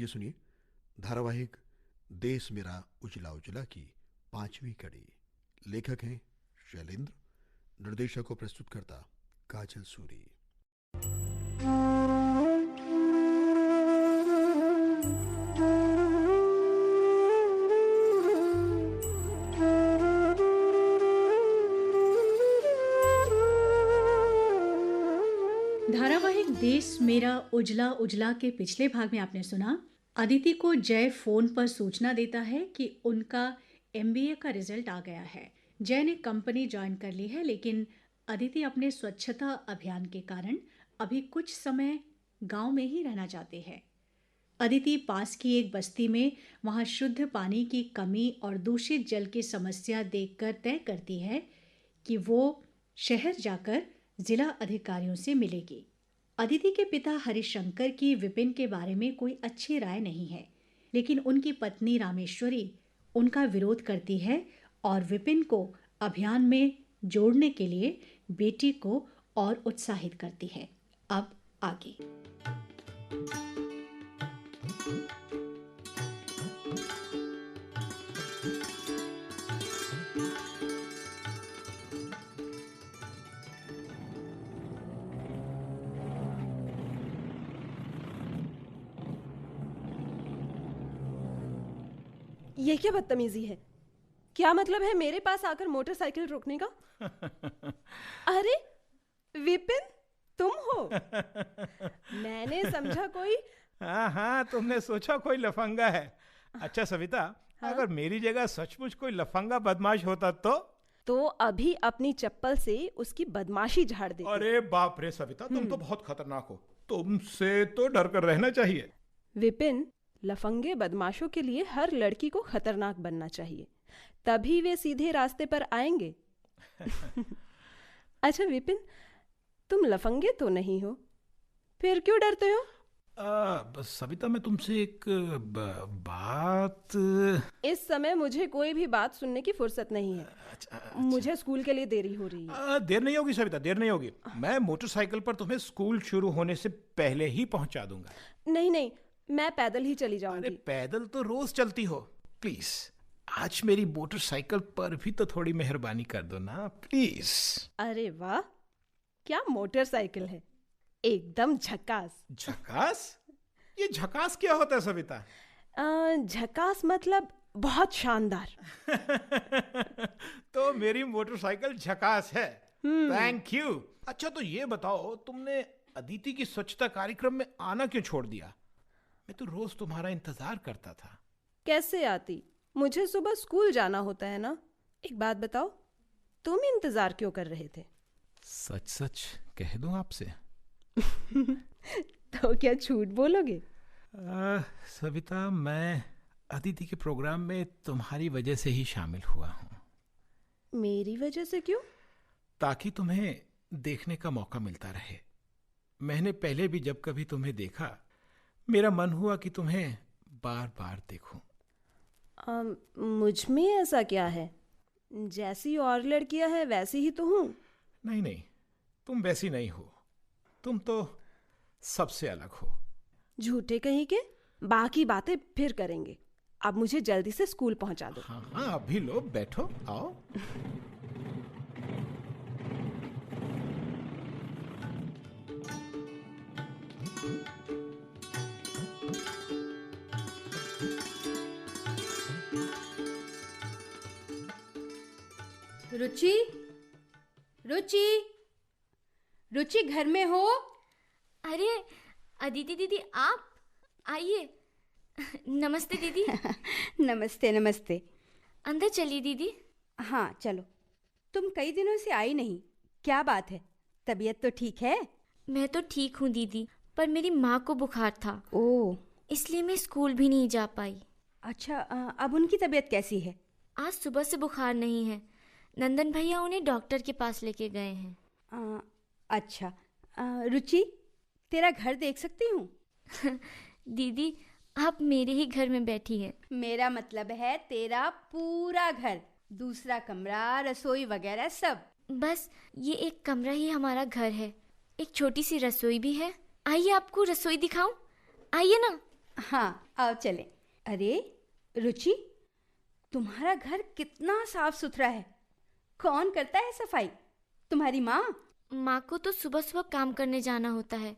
सुनिए धारावाहिक देश मेरा उजला उजला की 5वीं कड़ी। लेखक हैं शैलेंद्र, निर्देशक और प्रस्तुतकर्ता काजल सूरी। धारावाहिक देश मेरा उजला उजला के पिछले भाग में आपने सुना अदिति को जय फोन पर सूचना देता है कि उनका एमबीए का रिजल्ट आ गया है। जय ने कंपनी ज्वाइन कर ली है, लेकिन अदिति अपने स्वच्छता अभियान के कारण अभी कुछ समय गांव में ही रहना चाहते हैं। अदिति पास की एक बस्ती में वहां शुद्ध पानी की कमी और दूषित जल की समस्या देखकर तय करती है कि वो शहर जाकर जिला अधिकारियों से मिलेगी। अदिति के पिता हरिशंकर की विपिन के बारे में कोई अच्छी राय नहीं है, लेकिन उनकी पत्नी रामेश्वरी उनका विरोध करती है और विपिन को अभियान में जोड़ने के लिए बेटी को और उत्साहित करती है। अब आगे। ये क्या बदतमीजी है? क्या मतलब है मेरे पास आकर मोटरसाइकिल रोकने का? अरे विपिन, तुम हो? मैंने समझा कोई। हाँ, तुमने सोचा कोई लफंगा है। अच्छा सविता, हाँ? अगर मेरी जगह सचमुच कोई लफंगा बदमाश होता तो अभी अपनी चप्पल से उसकी बदमाशी झाड़ दे। अरे बाप रे सविता, तुम तो बहुत खतरनाक हो। तुमसे तो डर कर रहना चाहिए। विपिन, लफंगे बदमाशों के लिए हर लड़की को खतरनाक बनना चाहिए, तभी वे सीधे रास्ते पर आएंगे। अच्छा विपिन, तुम लफंगे तो नहीं हो, फिर क्यों डरते हो? सविता, मैं तुमसे एक बात। इस समय मुझे कोई भी बात सुनने की फुर्सत नहीं है। अच्छा। मुझे स्कूल के लिए देरी हो रही है। देर नहीं होगी सविता, देर नहीं होगी। मैं मोटरसाइकिल पर तुम्हें स्कूल शुरू होने से पहले ही पहुंचा दूंगा। नहीं, मैं पैदल ही चली अरे जाऊंगी। पैदल तो रोज चलती हो, प्लीज आज मेरी मोटरसाइकिल पर भी तो थोड़ी मेहरबानी कर दो ना, प्लीज। अरे वाह, क्या मोटरसाइकिल है, एकदम झकास। झकास? ये झकास क्या होता है सविता? झकास मतलब बहुत शानदार। तो मेरी मोटरसाइकिल झकास है। Thank you. अच्छा तो ये बताओ, तुमने अदिति की स्वच्छता कार्यक्रम में आना क्यों छोड़ दिया? मैं तो रोज तुम्हारा इंतजार करता था। कैसे आती, मुझे सुबह स्कूल जाना होता है ना। एक बात बताओ, तुम इंतजार क्यों कर रहे थे? सच सच कह दूं आपसे? तो क्या झूठ बोलोगे? सविता, मैं अदिति के प्रोग्राम में तुम्हारी वजह से ही शामिल हुआ हूँ। मेरी वजह से क्यों? ताकि तुम्हें देखने का मौका मिलता रहे। मैंने पहले भी जब कभी तुम्हें देखा, मेरा मन हुआ कि तुम्हें बार बार देखूं। मुझ में ऐसा क्या है? जैसी और लड़कियां हैं वैसी ही तो हूँ। नहीं, तुम वैसी नहीं हो। तुम तो सबसे अलग हो। झूठे कहीं के। बाकी बातें फिर करेंगे, अब मुझे जल्दी से स्कूल पहुंचा दो। हाँ, अभी लो, बैठो, आओ। रुचि, रुचि, रुचि घर में हो? अरे अदिति दीदी, आप आइए। नमस्ते दीदी। नमस्ते नमस्ते। अंदर चलिए दीदी। हाँ चलो। तुम कई दिनों से आई नहीं, क्या बात है? तबीयत तो ठीक है? मैं तो ठीक हूँ दीदी, पर मेरी माँ को बुखार था। ओह, इसलिए मैं स्कूल भी नहीं जा पाई। अच्छा, अब उनकी तबीयत कैसी है? आज सुबह से बुखार नहीं है। नंदन भैया उन्हें डॉक्टर के पास लेके गए हैं। अच्छा, रुचि, तेरा घर देख सकती हूँ? दीदी, आप मेरे ही घर में बैठी हैं। मेरा मतलब है तेरा पूरा घर, दूसरा कमरा, रसोई वगैरह सब। बस ये एक कमरा ही हमारा घर है। एक छोटी सी रसोई भी है। आइए आपको रसोई दिखाऊं, आइए ना। हाँ, आओ चलें। अरे रुचि, तुम्हारा घर कितना साफ सुथरा है। कौन करता है सफाई? तुम्हारी माँ? माँ को तो सुबह सुबह काम करने जाना होता है,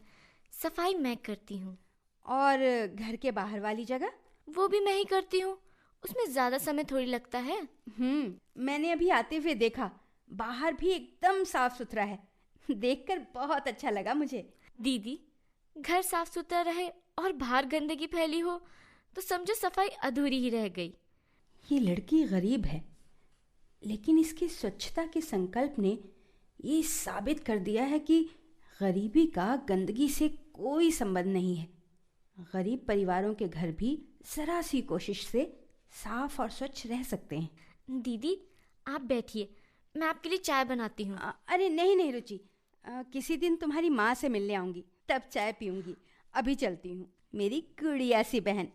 सफाई मैं करती हूँ। और घर के बाहर वाली जगह? वो भी मैं ही करती हूँ, उसमें ज़्यादा समय थोड़ी लगता है। मैंने अभी आते हुए देखा, बाहर भी एकदम साफ सुथरा है। देखकर बहुत अच्छा लगा मुझे। दीदी, घर साफ सुथरा रहे और बाहर गंदगी फैली हो तो समझो सफाई अधूरी ही रह गई। ये लड़की गरीब है, लेकिन इसकी स्वच्छता के संकल्प ने ये साबित कर दिया है कि गरीबी का गंदगी से कोई संबंध नहीं है। गरीब परिवारों के घर भी जरा सी कोशिश से साफ और स्वच्छ रह सकते हैं। दीदी, आप बैठिए, मैं आपके लिए चाय बनाती हूँ। अरे नहीं नहीं रुचि, किसी दिन तुम्हारी माँ से मिलने आऊंगी, तब चाय पीऊंगी। अभी चलती हूँ मेरी गुड़िया सी बहन।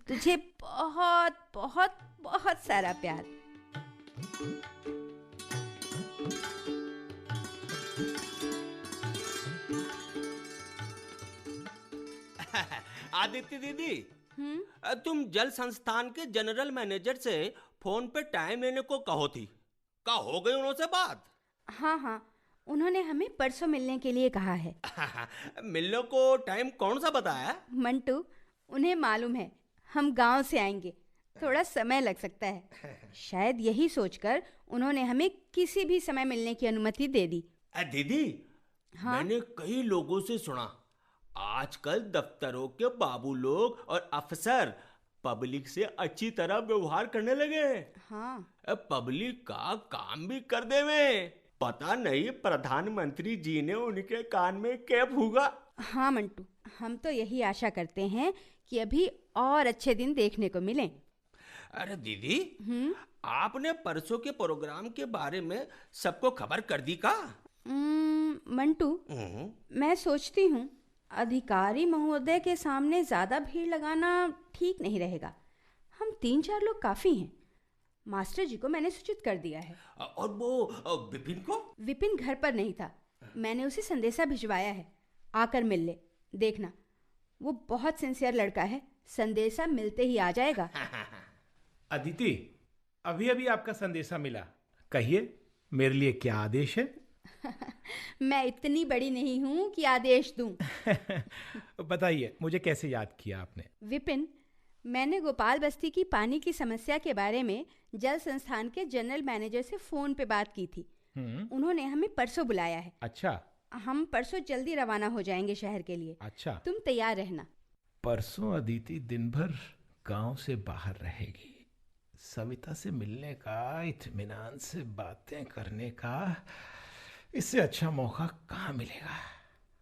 तुझे बहुत बहुत बहुत सारा प्यार। आदित्य दीदी, तुम जल संस्थान के जनरल मैनेजर से फोन पे टाइम लेने को कहो थी, का हो गई उनसे बात? हाँ, उन्होंने हमें परसों मिलने के लिए कहा है। मिलने को टाइम कौन सा बताया? मंटू, उन्हें मालूम है हम गांव से आएंगे, थोड़ा समय लग सकता है। शायद यही सोचकर उन्होंने हमें किसी भी समय मिलने की अनुमति दे दी। दीदी, मैंने कई लोगों से सुना, आजकल दफ्तरों के बाबू लोग और अफसर पब्लिक से अच्छी तरह व्यवहार करने लगे हैं। हाँ। पब्लिक का काम भी कर देवे। पता नहीं प्रधानमंत्री जी ने उनके कान में क्या फूंका। हाँ मंटू, हम तो यही आशा करते हैं कि अभी और अच्छे दिन देखने को मिलें। अरे दीदी, आपने परसों के प्रोग्राम के बारे में सबको खबर कर दी का? मंटू, मैं सोचती हूँ अधिकारी महोदय के सामने ज्यादा भीड़ लगाना ठीक नहीं रहेगा। हम 3-4 लोग काफी हैं। मास्टर जी को मैंने सूचित कर दिया है। और वो विपिन को? विपिन घर पर नहीं था, मैंने उसे संदेशा भिजवाया है, आकर मिल ले। देखना, वो बहुत सिंसियर लड़का है, संदेशा मिलते ही आ जाएगा। अदिति, अभी अभी आपका संदेशा मिला, कहिए मेरे लिए क्या आदेश है? मैं इतनी बड़ी नहीं हूँ कि आदेश दूं। बताइए, मुझे कैसे याद किया आपने? विपिन, मैंने गोपाल बस्ती की पानी की समस्या के बारे में जल संस्थान के जनरल मैनेजर से फोन पे बात की थी। उन्होंने हमें परसों बुलाया है। अच्छा। हम परसों जल्दी रवाना हो जाएंगे शहर के लिए। अच्छा। तुम तैयार रहना। परसों अदिति दिन भर गांव से बाहर रहेगी। सविता से मिलने का, इत्मीनान से बातें करने का इससे अच्छा मौका कहाँ मिलेगा।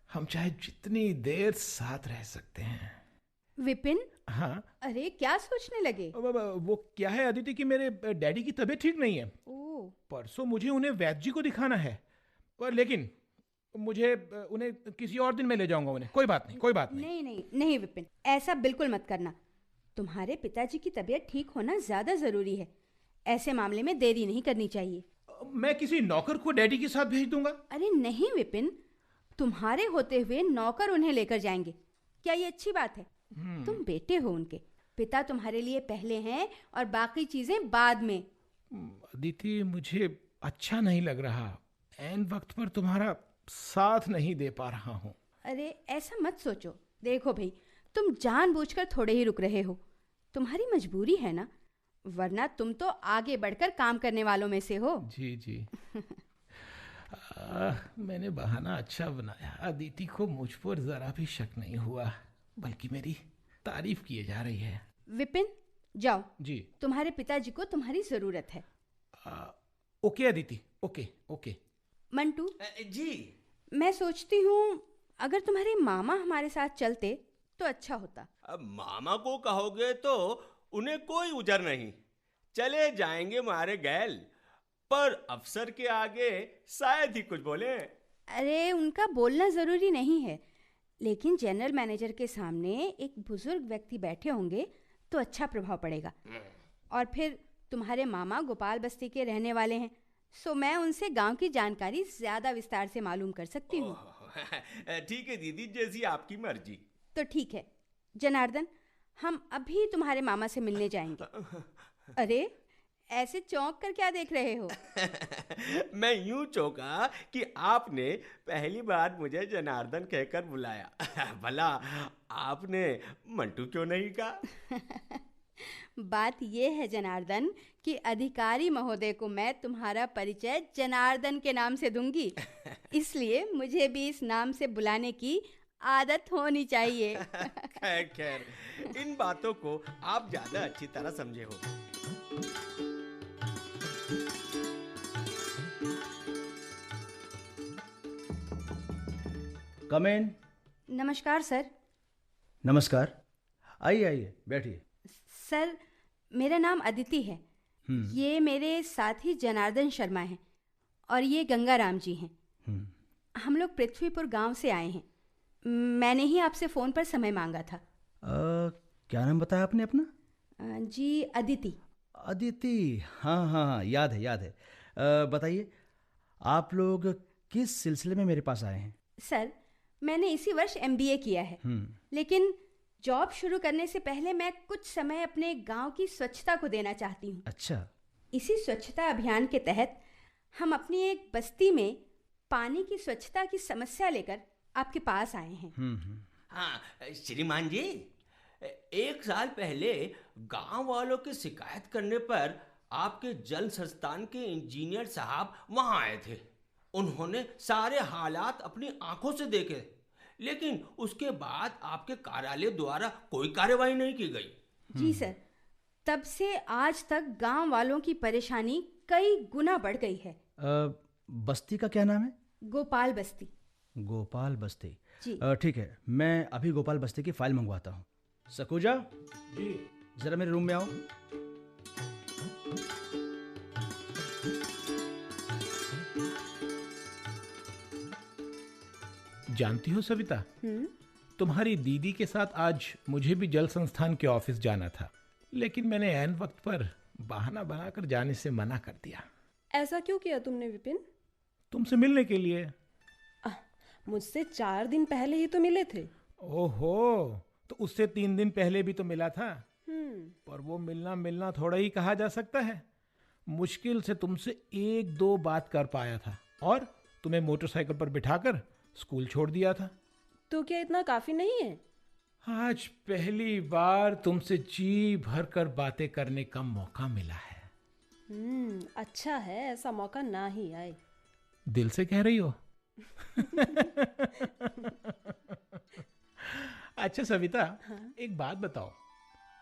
हम चाहे जितनी देर साथ रह सकते हैं। विपिन। हाँ। अरे क्या सोचने लगे? वो क्या है अदिति कि मेरे डैडी की तबीयत ठीक नहीं है। परसों मुझे उन्हें वैद्य जी को दिखाना है, और लेकिन मुझे उन्हें किसी और दिन में ले जाऊंगा उन्हें। कोई बात नहीं। नहीं विपिन, ऐसा बिल्कुल मत करना। तुम्हारे पिताजी की तबीयत ठीक होना ज्यादा जरूरी है। ऐसे मामले में देरी नहीं करनी चाहिए। मैं किसी नौकर को डैडी के साथ भेज दूंगा। अरे नहीं विपिन, तुम्हारे होते हुए नौकर उन्हें लेकर जाएंगे, क्या ये अच्छी बात है? तुम बेटे हो उनके, पिता तुम्हारे लिए पहले हैं और बाकी चीजें बाद में। अदिति, मुझे अच्छा नहीं लग रहा, ऐन वक्त पर तुम्हारा साथ नहीं दे पा रहा हूँ। अरे ऐसा मत सोचो। देखो भाई, तुम जानबूझकर थोड़े ही रुक रहे हो, तुम्हारी मजबूरी है ना, वरना तुम तो आगे बढ़कर काम करने वालों में से हो। जी। मैंने बहाना अच्छा बनाया। अदिति को मुझ पर जरा भी शक नहीं हुआ, बल्कि मेरी तारीफ किए जा रही है। विपिन, जाओ जी। तुम्हारे पिताजी को तुम्हारी जरूरत है। Okay Aditi, okay. मंटू जी। मैं सोचती हूँ अगर तुम्हारे मामा हमारे साथ चलते तो अच्छा होता। अब मामा को कहोगे तो उन्हें कोई उजर नहीं, चले जाएंगे मारे गैल, पर अफसर के आगे शायद ही कुछ बोले। अरे उनका बोलना जरूरी नहीं है, लेकिन जनरल मैनेजर के सामने एक बुजुर्ग व्यक्ति बैठे होंगे तो अच्छा प्रभाव पड़ेगा। और फिर तुम्हारे मामा गोपाल बस्ती के रहने वाले हैं, सो मैं उनसे गांव की जानकारी ज्यादा विस्तार से मालूम कर सकती हूँ। ठीक है दीदी, जैसी आपकी मर्जी। तो ठीक है जनार्दन, हम अभी तुम्हारे मामा से मिलने जाएंगे। अरे, ऐसे चौंक कर क्या देख रहे हो? मैं यूं चौंका कि आपने पहली बार मुझे जनार्दन कहकर बुलाया। भला आपने मंटू क्यों नहीं कहा? बात यह है जनार्दन कि अधिकारी महोदय को मैं तुम्हारा परिचय जनार्दन के नाम से दूंगी, इसलिए मुझे भी इस नाम से बुलाने की आदत होनी चाहिए। खैर खैर, इन बातों को आप ज्यादा अच्छी तरह समझे हो। कम इन। नमस्कार सर। नमस्कार, आइए आइए बैठिए। सर, मेरा नाम अदिति है। ये मेरे साथी जनार्दन शर्मा हैं और ये गंगाराम जी हैं। हम लोग पृथ्वीपुर गांव से आए हैं। मैंने ही आपसे फ़ोन पर समय मांगा था। क्या नाम बताया आपने अपना? जी, अदिति। अदिति, हाँ हाँ हाँ, याद है याद है। बताइए, आप लोग किस सिलसिले में मेरे पास आए हैं? सर, मैंने इसी वर्ष MBA किया है, लेकिन जॉब शुरू करने से पहले मैं कुछ समय अपने गांव की स्वच्छता को देना चाहती हूँ। अच्छा। इसी स्वच्छता अभियान के तहत हम अपनी एक बस्ती में पानी की स्वच्छता की समस्या लेकर आपके पास आए हैं। हाँ श्रीमान जी, 1 साल पहले गांव वालों की शिकायत करने पर आपके जल संस्थान के इंजीनियर साहब वहां आए थे। उन्होंने सारे हालात अपनी आंखों से देखे, लेकिन उसके बाद आपके कार्यालय द्वारा कोई कार्यवाही नहीं की गई। जी सर, तब से आज तक गांव वालों की परेशानी कई गुना बढ़ गई है। बस्ती का क्या नाम है? गोपाल बस्ती। गोपाल बस्ती जी। ठीक है, मैं अभी गोपाल बस्ती की फाइल मंगवाता हूँ। सकुजा जी। जरा मेरे रूम में आओ। जानती हो सविता, तुम्हारी दीदी के साथ आज मुझे भी जल संस्थान के ऑफिस जाना था, लेकिन मैंने ऐन वक्त पर बहाना बनाकर जाने से मना कर दिया। ऐसा क्यों किया तुमने विपिन? तुमसे मिलने के लिए। मुझसे 4 दिन पहले ही तो मिले थे। ओहो, तो उससे 3 दिन पहले भी तो मिला था। पर वो मिलना मिलना थोड़ा ही कहा जा सकता है। मुश्किल से तुमसे 1-2 बात कर पाया था और तुम्हें मोटरसाइकिल पर बिठाकर स्कूल छोड़ दिया था। तो क्या इतना काफी नहीं है? आज पहली बार तुमसे जी भर कर बातें करने का मौका मिला है। अच्छा है, ऐसा मौका ना ही आए। दिल से कह रही हो? अच्छा सविता, हाँ? एक बात बताओ,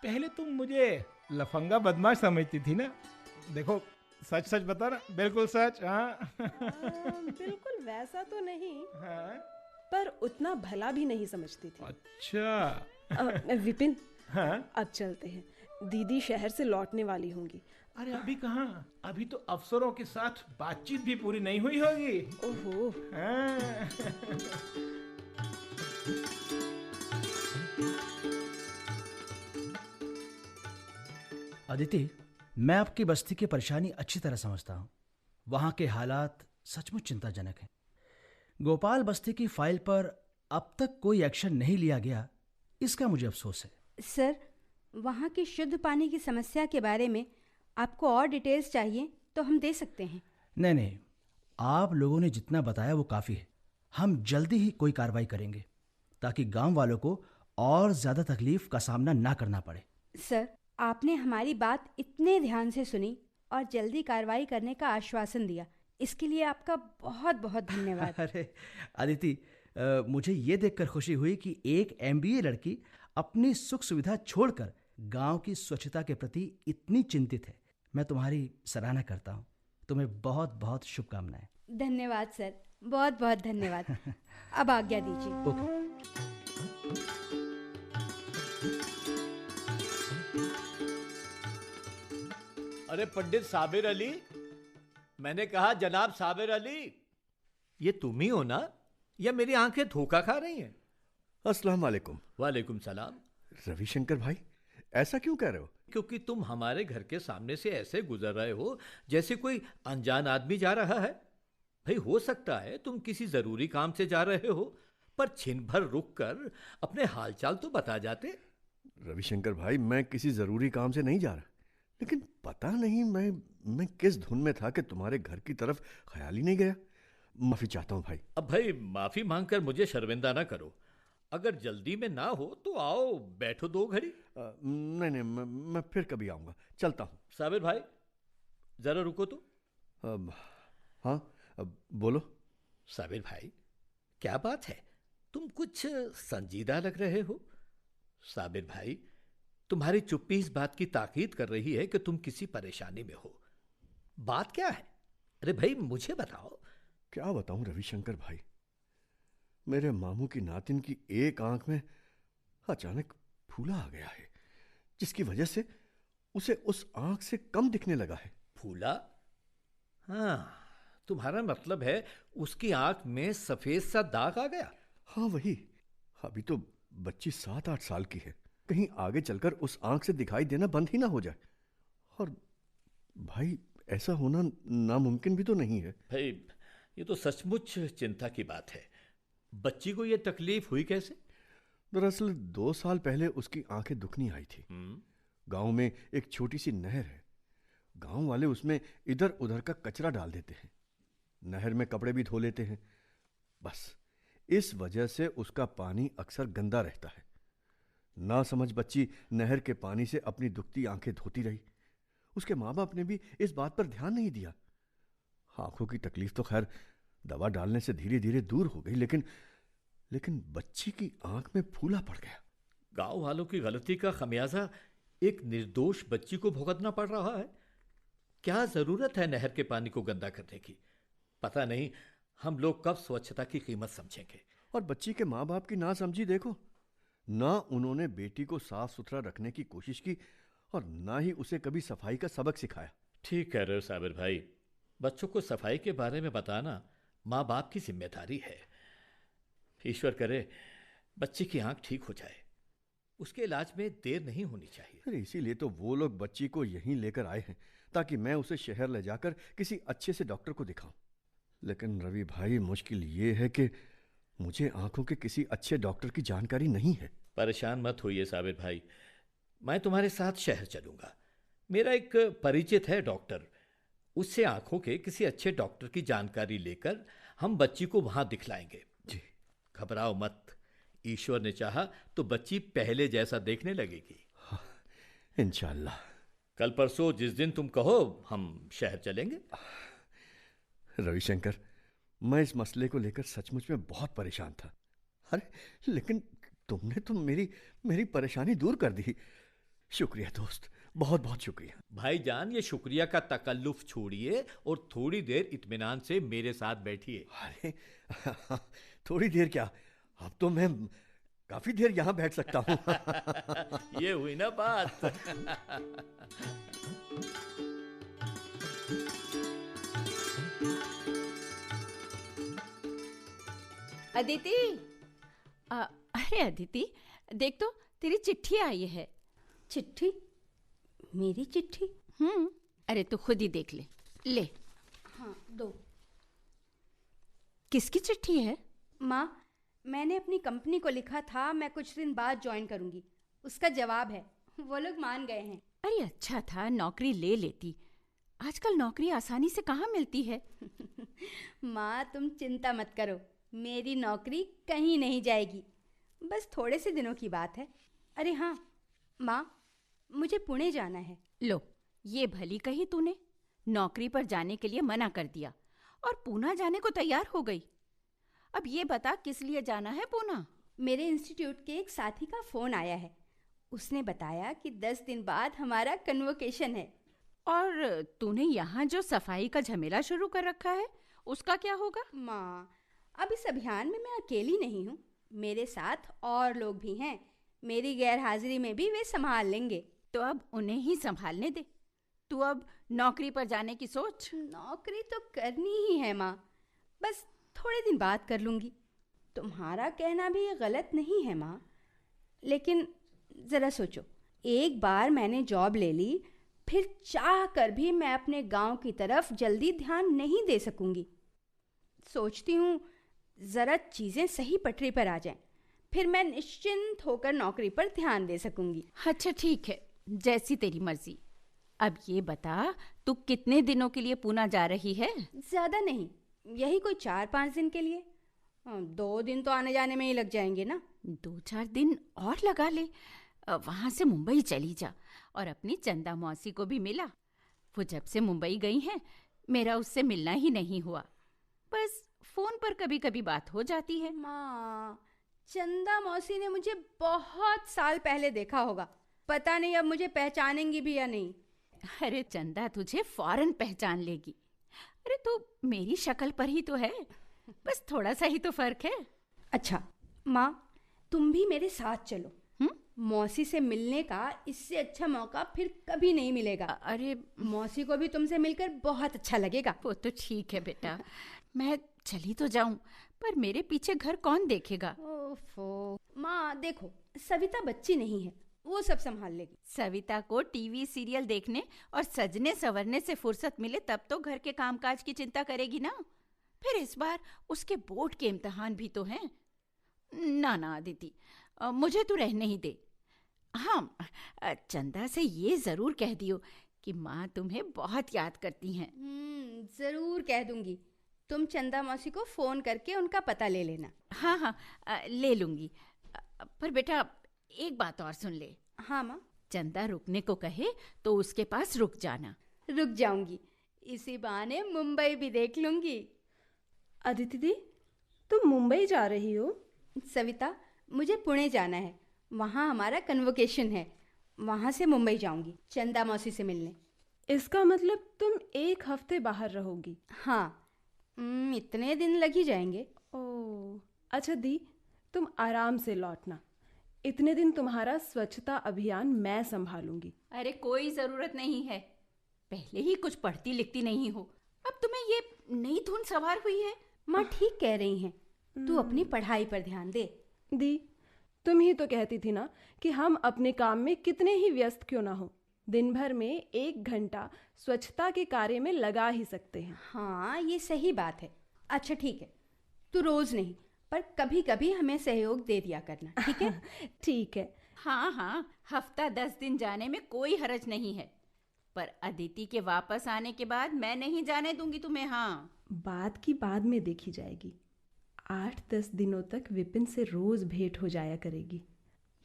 पहले तुम मुझे लफंगा बदमाश समझती थी ना? देखो सच सच बता ना, बिल्कुल सच। हाँ बिल्कुल वैसा तो नहीं, हाँ? पर उतना भला भी नहीं समझती थी। अच्छा। विपिन, हाँ? अब चलते हैं, दीदी शहर से लौटने वाली होंगी। अरे अभी कहाँ, अभी तो अफसरों के साथ बातचीत भी पूरी नहीं हुई होगी। ओहो। हाँ। अदिति, मैं आपकी बस्ती की परेशानी अच्छी तरह समझता हूँ। वहाँ के हालात सचमुच चिंताजनक हैं। गोपाल बस्ती की फाइल पर अब तक कोई एक्शन नहीं लिया गया, इसका मुझे अफसोस है। सर, वहाँ की शुद्ध पानी की समस्या के बारे में आपको और डिटेल्स चाहिए तो हम दे सकते हैं। नहीं नहीं, आप लोगों ने जितना बताया वो काफ़ी है। हम जल्दी ही कोई कार्रवाई करेंगे ताकि गांव वालों को और ज़्यादा तकलीफ का सामना ना करना पड़े। सर, आपने हमारी बात इतने ध्यान से सुनी और जल्दी कार्रवाई करने का आश्वासन दिया, इसके लिए आपका बहुत बहुत धन्यवाद। अरे अदिति, मुझे ये देखकर खुशी हुई कि एक MBA लड़की अपनी सुख सुविधा छोड़कर गांव की स्वच्छता के प्रति इतनी चिंतित है। मैं तुम्हारी सराहना करता हूँ। तुम्हें बहुत बहुत शुभकामनाएं। धन्यवाद सर, बहुत बहुत धन्यवाद। अब आज्ञा दीजिए। ओके। अरे पंडित साबिर अली, मैंने कहा जनाब साबिर अली, ये तुम ही हो ना, या मेरी आंखें धोखा खा रही हैं? अस्सलाम वालेकुम। वालेकुम सलाम। रविशंकर भाई, ऐसा क्यों कह रहे हो? क्योंकि तुम हमारे घर के सामने से ऐसे गुजर रहे हो जैसे कोई अनजान आदमी जा रहा है। भाई हो सकता है तुम किसी जरूरी काम से जा रहे हो, पर छिन भर रुक कर अपने हालचाल तो बता जाते। रविशंकर भाई, मैं किसी ज़रूरी काम से नहीं जा रहा, लेकिन पता नहीं मैं किस धुन में था कि तुम्हारे घर की तरफ ख्याल ही नहीं गया। माफ़ी चाहता हूँ भाई। अब भाई माफी मांगकर मुझे शर्मिंदा ना करो। अगर जल्दी में ना हो तो आओ, बैठो 2 घड़ी। नहीं, मैं फिर कभी आऊँगा, चलता हूँ। साबिर भाई जरा रुको तो। हाँ, बोलो। साबिर भाई, क्या बात है, तुम कुछ संजीदा लग रहे हो। साबिर भाई, तुम्हारी चुप्पी इस बात की ताकीद कर रही है कि तुम किसी परेशानी में हो। बात क्या है? अरे भाई मुझे बताओ। क्या बताऊं रविशंकर भाई, मेरे मामू की नातिन की एक आंख में अचानक फूला आ गया है, जिसकी वजह से उसे उस आंख से कम दिखने लगा है। फूला? हाँ, तुम्हारा मतलब है उसकी आंख में सफेद सा दाग आ गया। हाँ वही। अभी तो बच्ची 7-8 साल की है, कहीं आगे चलकर उस आंख से दिखाई देना बंद ही ना हो जाए। और भाई ऐसा होना नामुमकिन भी तो नहीं है। भाई ये तो सचमुच चिंता की बात है। बच्ची को ये तकलीफ हुई कैसे? दरअसल 2 साल पहले उसकी आंखें दुखनी आई थी। गांव में एक छोटी सी नहर है। गांव वाले उसमें इधर उधर का कचरा डाल देते हैं, नहर में कपड़े भी धो लेते हैं। बस इस वजह से उसका पानी अक्सर गंदा रहता है। ना समझ बच्ची नहर के पानी से अपनी दुखती आंखें धोती रही। उसके माँ बाप ने भी इस बात पर ध्यान नहीं दिया। आंखों की तकलीफ तो खैर दवा डालने से धीरे धीरे दूर हो गई, लेकिन बच्ची की आंख में फूला पड़ गया। गांव वालों की गलती का खमियाजा एक निर्दोष बच्ची को भुगतना पड़ रहा है। क्या जरूरत है नहर के पानी को गंदा करने की? पता नहीं हम लोग कब स्वच्छता की कीमत समझेंगे। और बच्ची के माँ बाप की ना समझी देखो, ना उन्होंने बेटी को साफ सुथरा रखने की कोशिश की और ना ही उसे कभी सफाई का सबक सिखाया। ठीक कह रहे हो साबिर भाई, बच्चों को सफाई के बारे में बताना माँ बाप की जिम्मेदारी है। ईश्वर करे बच्ची की आंख ठीक हो जाए, उसके इलाज में देर नहीं होनी चाहिए। अरे इसीलिए तो वो लोग बच्ची को यहीं लेकर आए हैं, ताकि मैं उसे शहर ले जाकर किसी अच्छे से डॉक्टर को दिखाऊं। लेकिन रवि भाई, मुश्किल ये है कि मुझे आंखों के किसी अच्छे डॉक्टर की जानकारी नहीं है। परेशान मत होइए साबिर भाई, मैं तुम्हारे साथ शहर चलूंगा। मेरा एक परिचित है डॉक्टर, उससे आंखों के किसी अच्छे डॉक्टर की जानकारी लेकर हम बच्ची को वहां दिखलाएंगे। जी, घबराओ मत, ईश्वर ने चाहा तो बच्ची पहले जैसा देखने लगेगी। हाँ, इंशाल्लाह। कल परसों जिस दिन तुम कहो हम शहर चलेंगे। रविशंकर, मैं इस मसले को लेकर सचमुच में बहुत परेशान था। अरे लेकिन तुमने तो मेरी परेशानी दूर कर दी। शुक्रिया दोस्त, बहुत बहुत शुक्रिया। भाईजान, ये शुक्रिया का तकल्लुफ छोड़िए और थोड़ी देर इत्मीनान से मेरे साथ बैठिए। अरे थोड़ी देर क्या, अब तो मैं काफी देर यहाँ बैठ सकता हूँ। ये हुई ना बात। अदिति, अरे अदिति, देख तो तेरी चिट्ठी आई है। चिट्ठी? मेरी चिट्ठी? अरे तू खुद ही देख ले। ले। हाँ, दो। किसकी चिट्ठी है? माँ, मैंने अपनी कंपनी को लिखा था मैं कुछ दिन बाद ज्वाइन करूंगी। उसका जवाब है, वो लोग मान गए हैं। अरे अच्छा था नौकरी ले लेती, आजकल नौकरी आसानी से कहाँ मिलती है। माँ तुम चिंता मत करो, मेरी नौकरी कहीं नहीं जाएगी, बस थोड़े से दिनों की बात है। अरे हाँ माँ, मुझे पुणे जाना है। लो, ये भली कही तूने, नौकरी पर जाने के लिए मना कर दिया और पूना जाने को तैयार हो गई। अब ये बता किस लिए जाना है पूना? मेरे इंस्टीट्यूट के एक साथी का फ़ोन आया है, उसने बताया कि 10 दिन बाद हमारा कन्वोकेशन है। और तूने यहाँ जो सफाई का झमेला शुरू कर रखा है उसका क्या होगा? माँ, अब इस अभियान में मैं अकेली नहीं हूँ, मेरे साथ और लोग भी हैं। मेरी गैर हाजिरी में भी वे संभाल लेंगे। तो अब उन्हें ही संभालने दे, तू अब नौकरी पर जाने की सोच। नौकरी तो करनी ही है माँ, बस थोड़े दिन बाद कर लूँगी। तुम्हारा कहना भी गलत नहीं है माँ, लेकिन ज़रा सोचो, एक बार मैंने जॉब ले ली, फिर चाह कर भी मैं अपने गांव की तरफ जल्दी ध्यान नहीं दे सकूँगी। सोचती हूँ ज़रा चीज़ें सही पटरी पर आ जाएं, फिर मैं निश्चिंत होकर नौकरी पर ध्यान दे सकूंगी। अच्छा ठीक है, जैसी तेरी मर्जी। अब ये बता, तू कितने दिनों के लिए पूना जा रही है? ज्यादा नहीं, यही कोई 4-5 दिन के लिए। 2 दिन तो आने जाने में ही लग जाएंगे ना। 2-4 दिन और लगा ले। वहां से मुंबई चली जा और अपनी चंदा मौसी को भी मिला। वो जब से मुंबई गई हैं, मेरा उससे मिलना ही नहीं हुआ। बस फोन पर कभी कभी बात हो जाती है। माँ, चंदा मौसी ने मुझे बहुत साल पहले देखा होगा, पता नहीं अब मुझे पहचानेंगी भी या नहीं। अरे चंदा तुझे फौरन पहचान लेगी। अरे तो मेरी शक्ल पर ही तो है, बस थोड़ा सा ही तो फर्क है। अच्छा माँ, तुम भी मेरे साथ चलो। मौसी से मिलने का इससे अच्छा मौका फिर कभी नहीं मिलेगा। अरे मौसी को भी तुमसे मिलकर बहुत अच्छा लगेगा। वो तो ठीक है बेटा, मैं चली तो जाऊं, पर मेरे पीछे घर कौन देखेगा? ओफो माँ, देखो सविता बच्ची नहीं है, वो सब संभाल लेगी। सविता को टीवी सीरियल देखने और सजने संवरने से फुर्सत मिले तब तो घर के कामकाज की चिंता करेगी ना। फिर इस बार उसके बोर्ड के इम्तिहान भी तो हैं। ना अदिति, मुझे तू रहने ही दे। हाँ, चंदा से ये जरूर कह दियो कि माँ तुम्हें बहुत याद करती हैं। जरूर कह दूंगी। तुम चंदा मौसी को फोन करके उनका पता ले लेना। हाँ, ले लूंगी। पर बेटा एक बात और सुन ले। हाँ माँ। चंदा रुकने को कहे तो उसके पास रुक जाना। रुक जाऊंगी, इसी बहाने मुंबई भी देख लूंगी। अदिति दी, तुम मुंबई जा रही हो? सविता, मुझे पुणे जाना है, वहाँ हमारा कन्वोकेशन है। वहाँ से मुंबई जाऊंगी चंदा मौसी से मिलने। इसका मतलब तुम 1 हफ्ते बाहर रहोगी? हाँ, इतने दिन लग ही जाएंगे। ओह अच्छा दी, तुम आराम से लौटना। इतने दिन तुम्हारा स्वच्छता अभियान मैं संभालूंगी। अरे कोई जरूरत नहीं है, पहले ही कुछ पढ़ती लिखती नहीं हो, अब तुम्हें ये नई धुन सवार हुई है। माँ ठीक कह रही हैं, तू अपनी पढ़ाई पर ध्यान दे। दी, तुम ही तो कहती थी ना कि हम अपने काम में कितने ही व्यस्त क्यों ना हो, दिन भर में 1 घंटा स्वच्छता के कार्य में लगा ही सकते हैं। हाँ, ये सही बात है। अच्छा ठीक है, तू रोज नहीं पर कभी कभी हमें सहयोग दे दिया करना, ठीक है? ठीक है। हाँ, हफ्ता 10 दिन जाने में कोई हर्ज नहीं है, पर अदिति के वापस आने के बाद मैं नहीं जाने दूंगी तुम्हें। हाँ, बात की बाद में देखी जाएगी। 8-10 दिनों तक विपिन से रोज भेंट हो जाया करेगी,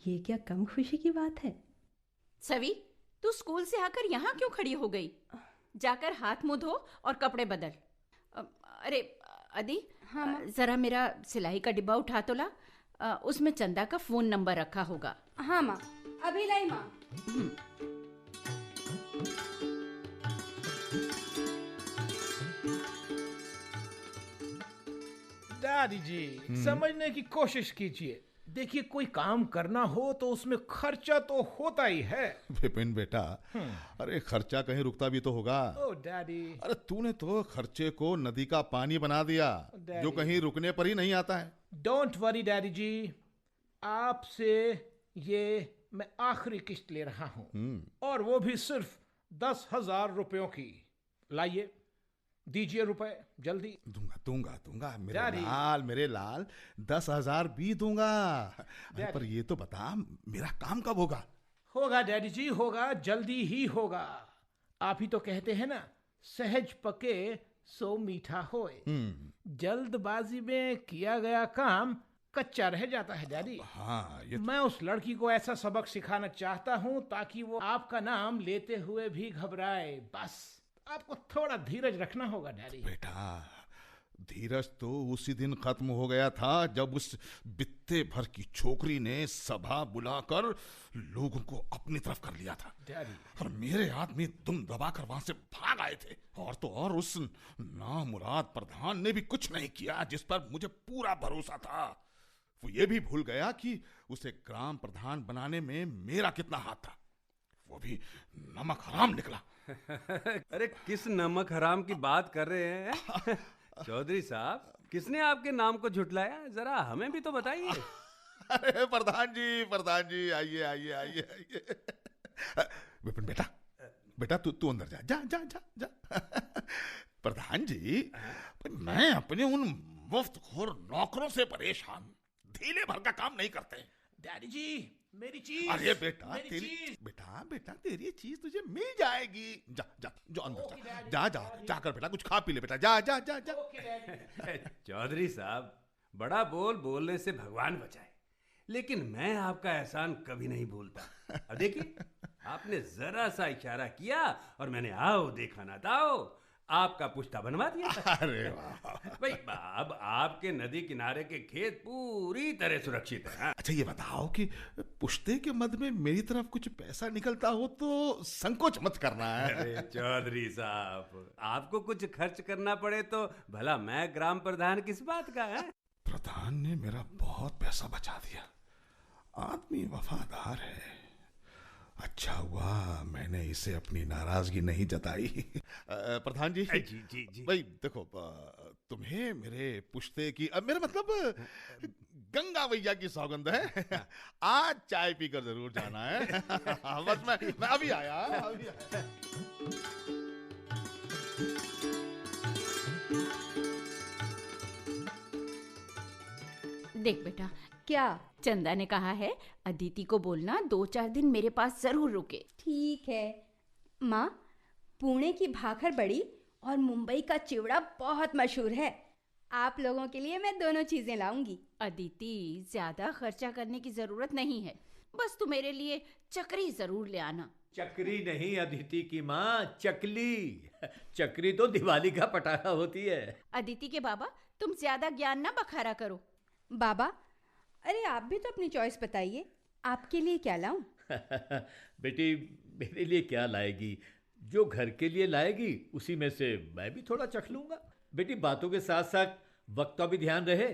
ये क्या कम खुशी की बात है? सवी, तू स्कूल से आकर यहाँ क्यों खड़ी हो गई? जाकर हाथ मुंह धो और कपड़े बदल। अरे अदी, हाँ, जरा मेरा सिलाई का डिब्बा उठा तो ला, उसमें चंदा का फोन नंबर रखा होगा। हाँ माँ, अभी लाई माँ। दादी जी, समझने की कोशिश कीजिए। देखिए, कोई काम करना हो तो उसमें खर्चा तो होता ही है। विपिन बेटा, अरे खर्चा कहीं रुकता भी तो होगा। ओ डैडी, अरे तूने तो खर्चे को नदी का पानी बना दिया, जो कहीं रुकने पर ही नहीं आता है। डोंट वरी डैडी जी, आपसे ये मैं आखिरी किस्त ले रहा हूँ, और वो भी सिर्फ 10,000 रुपयों की। लाइए, दीजिए रुपए जल्दी। दूंगा मेरे लाल 10,000 भी दूंगा। पर ये तो बता, मेरा काम कब होगा? होगा डैडी जी, होगा, जल्दी ही होगा। आप ही तो कहते हैं ना, सहज पके सो मीठा होए। जल्दबाजी में किया गया काम कच्चा रह जाता है डैडी। हाँ, मैं उस लड़की को ऐसा सबक सिखाना चाहता हूँ ताकि वो आपका नाम लेते हुए भी घबराए। बस आपको थोड़ा धीरज रखना होगा डैडी। बेटा, धीरज तो उसी दिन खत्म हो गया था जब उस बित्ते भर की छोकरी ने सभा बुलाकर लोगों को अपनी तरफ कर लिया था डैडी। और मेरे आदमी दुम दबाकर वहां से भाग आए थे। और तो और उस नामुराद प्रधान ने भी कुछ नहीं किया जिस पर मुझे पूरा भरोसा था। वो ये भी भूल गया कि उसे ग्राम प्रधान बनाने में मेरा कितना हाथ था। वो भी नमक हराम निकला। अरे किस नमक हराम की बात कर रहे हैं चौधरी साहब? किसने आपके नाम को झुटलाया, जरा हमें भी तो बताइए। अरे प्रधान जी, आइए। विपिन बेटा तू अंदर जा। प्रधान जी, मैं अपने उन मुफ्तखोर नौकरों से परेशान, थैले भर का काम नहीं करते। डैडी जी मेरी चीज। अरे बेटा मेरी तेरी चीज। बेटा तेरी चीज तुझे मिल जाएगी। जा जा जो अंदर जा जा जाकर बेटा कुछ खा पी ले बेटा। जा जा जा जा। चौधरी साहब, बड़ा बोलने से भगवान बचाए, लेकिन मैं आपका एहसान कभी नहीं भूलता। अब देखिए, आपने जरा सा इशारा किया और मैंने आओ देखा ना ताओ आपका पुश्ता बनवा दिया। अरे वाह भाई, अब आपके नदी किनारे के खेत पूरी तरह सुरक्षित है। अच्छा ये बताओ कि पुश्ते के मद में मेरी तरफ कुछ पैसा निकलता हो तो संकोच मत करना है। अरे चौधरी साहब, आपको कुछ खर्च करना पड़े तो भला मैं ग्राम प्रधान किस बात का है? प्रधान ने मेरा बहुत पैसा बचा दिया। आदमी वफादार है। अच्छा हुआ मैंने इसे अपनी नाराजगी नहीं जताई। प्रधान जी जी भाई देखो, तुम्हें मेरे पुश्ते की, मेरा मतलब गंगा मैया की सौगंध है। आज चाय पीकर जरूर जाना है। बस मैं अभी आया। देख बेटा, क्या? चंदा ने कहा है अदिति को बोलना 2-4 दिन मेरे पास जरूर रुके। ठीक है माँ, पुणे की भाखड़ बड़ी और मुंबई का चिवड़ा बहुत मशहूर है। आप लोगों के लिए मैं दोनों चीजें लाऊंगी। अदिति, ज्यादा खर्चा करने की जरूरत नहीं है, बस तू मेरे लिए चक्री जरूर ले आना। चक्री नहीं अदिति की माँ, चकली। चक्री तो दिवाली का पटाखा होती है। अदिति के बाबा, तुम ज्यादा ज्ञान ना बखारा करो। बाबा, अरे आप भी तो अपनी चॉइस बताइए, आपके लिए क्या लाऊं? बेटी, मेरे लिए क्या लाएगी? जो घर के लिए लाएगी उसी में से मैं भी थोड़ा चख लूंगा। बेटी, बातों के साथ साथ वक्त का भी ध्यान रहे।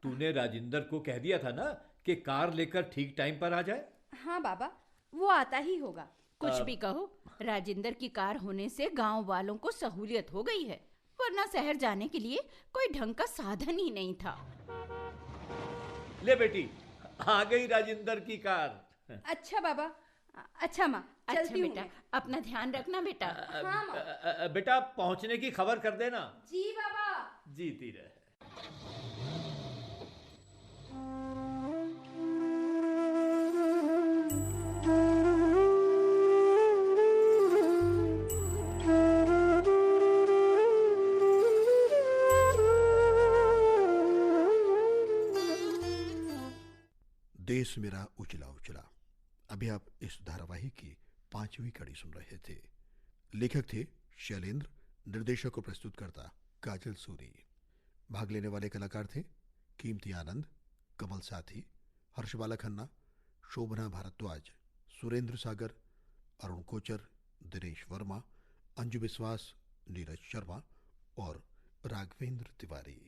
तूने राजिंदर को कह दिया था ना कि कार लेकर ठीक टाइम पर आ जाए। हाँ बाबा, वो आता ही होगा। कुछ भी कहो, राजिंदर की कार होने से गांव वालों को सहूलियत हो गई है, वरना शहर जाने के लिए कोई ढंग का साधन ही नहीं था। ले बेटी, आ गई राजिंदर की कार। अच्छा बाबा, अच्छा माँ, अच्छा चलती हूँ बेटा, मैं। अपना ध्यान रखना बेटा। हाँ माँ। बेटा, पहुंचने की खबर कर देना। जी बाबा। जीती रहे। देश मेरा उजला उजला। अभी आप इस धारावाहिक की 5वीं कड़ी सुन रहे थे। लेखक थे शैलेंद्र, निर्देशक और प्रस्तुतकर्ता काजल सूरी। भाग लेने वाले कलाकार थे कीमती आनंद, कमल साथी, हर्षबाला खन्ना, शोभना भारद्वाज, सुरेंद्र सागर, अरुण कोचर, दिनेश वर्मा, अंजू विश्वास, नीरज शर्मा और राघवेंद्र तिवारी।